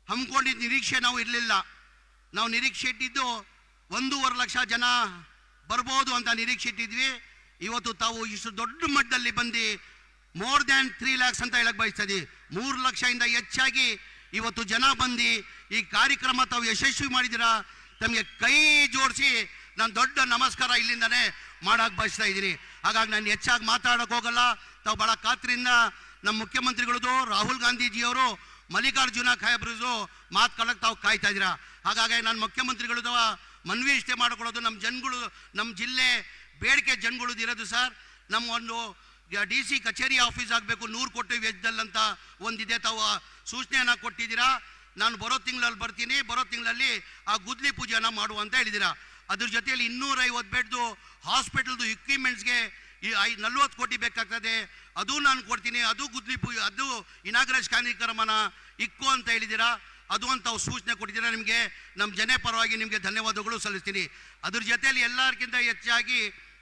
ಹಮ್ಮಿಕೊಂಡಿದ್ದ ನಿರೀಕ್ಷೆ ನಾವು ಇರಲಿಲ್ಲ. ನಾವು ನಿರೀಕ್ಷೆ ಇಟ್ಟಿದ್ದು 1.5 ಲಕ್ಷ ಜನ ಬರ್ಬೋದು ಅಂತ ನಿರೀಕ್ಷೆ ಇಟ್ಟಿದ್ವಿ. ಇವತ್ತು ತಾವು ಇಷ್ಟು ದೊಡ್ಡ ಮಟ್ಟದಲ್ಲಿ ಬಂದು ಮೋರ್ ದ್ಯಾನ್ 3 lakhs ಅಂತ ಹೇಳಕ್ ಬಯಸ್ತದೆ. 3 ಲಕ್ಷದಿಂದ ಹೆಚ್ಚಾಗಿ ಇವತ್ತು ಜನ ಬಂದು ಈ ಕಾರ್ಯಕ್ರಮ ತಾವು ಯಶಸ್ವಿ ಮಾಡಿದ್ದೀರಾ. ತಮಗೆ ಕೈ ಜೋಡಿಸಿ ನಾನು ದೊಡ್ಡ ನಮಸ್ಕಾರ ಇಲ್ಲಿಂದನೇ ಮಾಡಕ್ಕೆ ಬಯಸ್ತಾ ಇದ್ದೀನಿ. ಹಾಗಾಗಿ ನಾನು ಹೆಚ್ಚಾಗಿ ಮಾತಾಡೋಕೆ ಹೋಗಲ್ಲ. ತಾವು ಭಾಳ ಖಾತ್ರಿಯಿಂದ ನಮ್ಮ ಮುಖ್ಯಮಂತ್ರಿಗಳದು ರಾಹುಲ್ ಗಾಂಧೀಜಿಯವರು ಮಲ್ಲಿಕಾರ್ಜುನ ಖಾಯಬ್ರದು ಮಾತುಕೊಳ್ಳೋಕೆ ತಾವು ಕಾಯ್ತಾ ಇದ್ದೀರಾ. ಹಾಗಾಗಿ ನಾನು ಮುಖ್ಯಮಂತ್ರಿಗಳದ ಮನವಿ ಇಷ್ಟೇ ಮಾಡ್ಕೊಳ್ಳೋದು, ನಮ್ಮ ಜನಗಳು, ನಮ್ಮ ಜಿಲ್ಲೆ ಬೇಡಿಕೆ ಜನಗಳದ್ದು ಇರೋದು ಸರ್, ನಮ್ಮ ಒಂದು DC ಕಚೇರಿ ಆಫೀಸ್ ಆಗಬೇಕು 100 ಕೋಟಿ ವೆಚ್ಚದಲ್ಲಿ ಅಂತ ಒಂದಿದೆ. ತಾವು ಸೂಚನೆಯನ್ನು ಕೊಟ್ಟಿದ್ದೀರಾ. ನಾನು ಬರೋ ತಿಂಗಳಲ್ಲಿ ಬರ್ತೀನಿ. ಬರೋ ತಿಂಗಳಲ್ಲಿ ಆ ಗುದ್ಲಿ ಪೂಜೆಯನ್ನು ಮಾಡುವ ಅಂತ ಹೇಳಿದ್ದೀರಾ. ಅದ್ರ ಜೊತೆಯಲ್ಲಿ 250 ಬೆಡ್ದು ಹಾಸ್ಪಿಟಲ್ದು ಇಕ್ವಿಪ್ಮೆಂಟ್ಸ್ಗೆ 40 ಕೋಟಿ ಬೇಕಾಗ್ತದೆ. ಅದು ನಾನು ಕೊಡ್ತೀನಿ. ಅದು ಗುದ್ಲಿ ಪೂಜೆ, ಅದು ಇನಾಗ್ರೇಷನ್ ಕಾರ್ಯಕ್ರಮನ ಇಕ್ಕು ಅಂತ ಹೇಳಿದ್ದೀರಾ. ಅದು ಅಂತ ತಾವು ಸೂಚನೆ ಕೊಟ್ಟಿದ್ದೀರಾ. ನಿಮಗೆ ನಮ್ಮ ಜನ ಪರವಾಗಿ ನಿಮಗೆ ಧನ್ಯವಾದಗಳು ಸಲ್ಲಿಸ್ತೀನಿ. ಅದ್ರ ಜೊತೆಯಲ್ಲಿ ಎಲ್ಲರಿಗಿಂತ ಹೆಚ್ಚಾಗಿ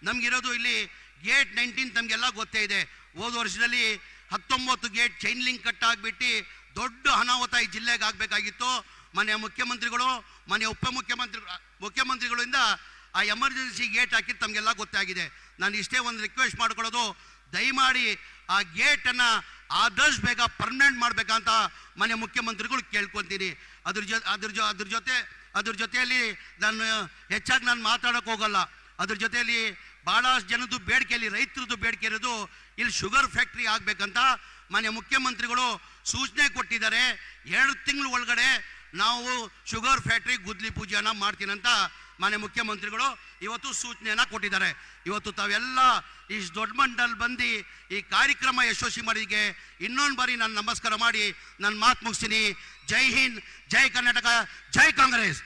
ನಮಗಿರೋದು ಇಲ್ಲಿ ಗೇಟ್ 19 ನಮಗೆಲ್ಲ ಗೊತ್ತೇ ಇದೆ. ಹೋದ ವರ್ಷದಲ್ಲಿ 19 ಗೇಟ್ ಚೈನ್ ಲಿಂಕ್ ಕಟ್ ಆಗಿಬಿಟ್ಟು ದೊಡ್ಡ ಅನಾಹುತ ಈ ಜಿಲ್ಲೆಗೆ ಆಗಬೇಕಾಗಿತ್ತು. ಮನೆಯ ಮುಖ್ಯಮಂತ್ರಿಗಳು, ಮನೆಯ ಮುಖ್ಯಮಂತ್ರಿಗಳಿಂದ ಆ ಎಮರ್ಜೆನ್ಸಿ ಗೇಟ್ ಹಾಕಿದ್ದು ತಮಗೆಲ್ಲ ಗೊತ್ತಾಗಿದೆ. ನಾನು ಇಷ್ಟೇ ಒಂದು ರಿಕ್ವೆಸ್ಟ್ ಮಾಡ್ಕೊಳ್ಳೋದು, ದಯಮಾಡಿ ಆ ಗೇಟನ್ನು ಆದಷ್ಟು ಬೇಗ ಪರ್ಮನೆಂಟ್ ಮಾಡಬೇಕಂತ ಮನೆ ಮುಖ್ಯಮಂತ್ರಿಗಳು ಕೇಳ್ಕೊತೀನಿ. ಅದ್ರ ಜೊತೆಯಲ್ಲಿ ನಾನು ಹೆಚ್ಚಾಗಿ ನಾನು ಮಾತಾಡೋಕೆ ಹೋಗಲ್ಲ. ಅದ್ರ ಜೊತೆಯಲ್ಲಿ ಭಾಳಷ್ಟು ಜನದ್ದು ಬೇಡಿಕೆಯಲ್ಲಿ, ರೈತರದ್ದು ಬೇಡಿಕೆ ಇರೋದು ಇಲ್ಲಿ ಶುಗರ್ ಫ್ಯಾಕ್ಟ್ರಿ ಆಗಬೇಕಂತ ಮನೆ ಮುಖ್ಯಮಂತ್ರಿಗಳು ಸೂಚನೆ ಕೊಟ್ಟಿದ್ದಾರೆ. 2 ತಿಂಗಳ ಒಳಗಡೆ ನಾವು ಶುಗರ್ ಫ್ಯಾಕ್ಟ್ರಿ ಗುದ್ಲಿ ಪೂಜೆಯನ್ನು ಮಾಡ್ತೀನಂತ ಮನೆ ಮುಖ್ಯಮಂತ್ರಿಗಳು ಇವತ್ತು ಸೂಚನೆಯನ್ನು ಕೊಟ್ಟಿದ್ದಾರೆ. ಇವತ್ತು ತಾವೆಲ್ಲ ಇಷ್ಟು ದೊಡ್ಡ ಮಟ್ಟದಲ್ಲಿ ಬಂದು ಈ ಕಾರ್ಯಕ್ರಮ ಯಶಸ್ವಿ ಮಾಡಿಗೆ ಇನ್ನೊಂದು ಬಾರಿ ನಾನು ನಮಸ್ಕಾರ ಮಾಡಿ ನನ್ನ ಮಾತು ಮುಗಿಸ್ತೀನಿ. ಜೈ ಹಿಂದ್, ಜೈ ಕರ್ನಾಟಕ, ಜೈ ಕಾಂಗ್ರೆಸ್.